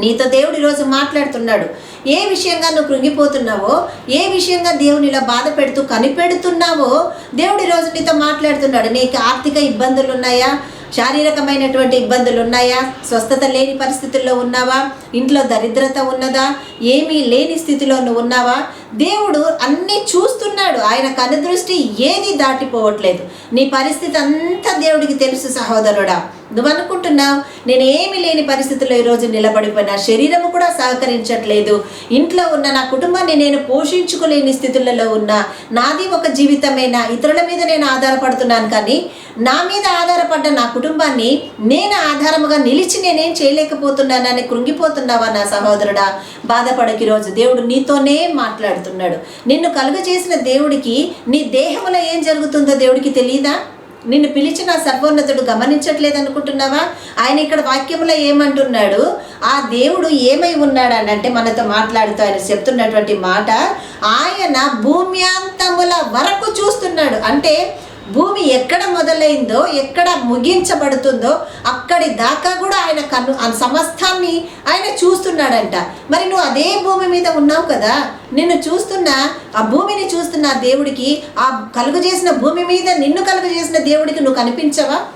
నీతో దేవుడు ఈరోజు మాట్లాడుతున్నాడు. ఏ విషయంగా నువ్వు కృంగిపోతున్నావో, ఏ విషయంగా దేవుని ఇలా బాధ పెడుతూ కనిపెడుతున్నావో దేవుడు ఈరోజు నీతో మాట్లాడుతున్నాడు. నీకు ఆర్థిక ఇబ్బందులు ఉన్నాయా? శారీరకమైనటువంటి ఇబ్బందులు ఉన్నాయా? స్వస్థత లేని పరిస్థితుల్లో ఉన్నావా? ఇంట్లో దరిద్రత ఉన్నదా? ఏమీ లేని స్థితిలో నువ్వు ఉన్నావా? దేవుడు అన్నీ చూస్తున్నాడు. ఆయన కనుదృష్టి ఏది దాటిపోవట్లేదు. నీ పరిస్థితి అంతా దేవుడికి తెలుసు సహోదరుడా. నువ్వు అనుకుంటున్నావు నేనేమి లేని పరిస్థితుల్లో ఈరోజు నిలబడిపోయినా, శరీరము కూడా సహకరించట్లేదు, ఇంట్లో ఉన్న నా కుటుంబాన్ని నేను పోషించుకోలేని స్థితులలో ఉన్నా, నాది ఒక జీవితమేనా, ఇతరుల మీద నేను ఆధారపడుతున్నాను, కానీ నా మీద ఆధారపడ్డ నా కుటుంబాన్ని నేను ఆధారముగా నిలిచి నేనేం చేయలేకపోతున్నానని కృంగిపోతున్నావా నా సహోదరుడా? బాధపడకి. ఈరోజు దేవుడు నీతోనే మాట్లాడుతున్నాడు. నిన్ను కలుగజేసిన దేవుడికి నీ దేహంలో ఏం జరుగుతుందో దేవుడికి తెలియదా? నిన్ను పిలిచిన సర్వోన్నతుడు గమనించట్లేదు అనుకుంటున్నావా? ఆయన ఇక్కడ వాక్యంలో ఏమంటున్నాడు? ఆ దేవుడు ఏమై ఉన్నాడు అని అంటే మనతో మాట్లాడుతూ ఆయన చెప్తున్నటువంటి మాట, ఆయన భూమ్యాంతముల వరకు చూస్తున్నాడు. అంటే భూమి ఎక్కడ మొదలైందో, ఎక్కడ ముగించబడుతుందో అక్కడి దాకా కూడా ఆయన సమస్తాన్ని ఆయన చూస్తున్నాడంట. మరి నువ్వు అదే భూమి మీద ఉన్నావు కదా, నిన్ను చూస్తున్న ఆ భూమిని చూస్తున్న దేవుడికి, ఆ కలుగజేసిన భూమి మీద నిన్ను కలుగజేసిన దేవుడికి నువ్వు కనిపించవా?